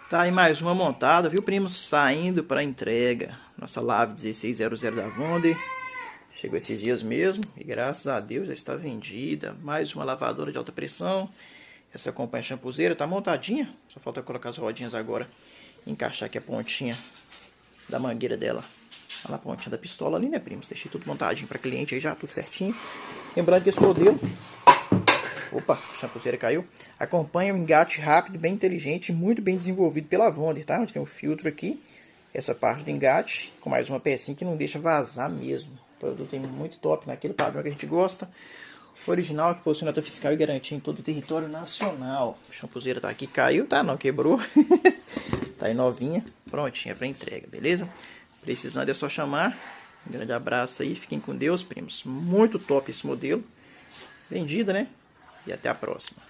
Tá aí mais uma montada, viu, primos? Saindo para entrega. Nossa Lave 1600 da Wonder. Chegou esses dias mesmo e graças a Deus já está vendida. Mais uma lavadora de alta pressão. Essa acompanha a champuzeira, tá montadinha. Só falta colocar as rodinhas agora. Encaixar aqui a pontinha da mangueira dela. Lá na pontinha da pistola ali, né, primos? Deixei tudo montadinho para cliente aí já, tudo certinho. Lembrando que esse modelo... Opa, a champuzeira caiu. Acompanha um engate rápido, bem inteligente, muito bem desenvolvido pela Wonder, tá? Onde tem um filtro aqui, essa parte do engate, com mais uma pecinha que não deixa vazar mesmo. O produto é muito top, naquele padrão que a gente gosta. Original, que possui nota fiscal e garantia em todo o território nacional. A champuzeira tá aqui, caiu, tá? Não quebrou. Tá aí novinha, prontinha para entrega, beleza? Precisando é só chamar. Um grande abraço aí, fiquem com Deus, primos. Muito top esse modelo. Vendida, né? E até a próxima.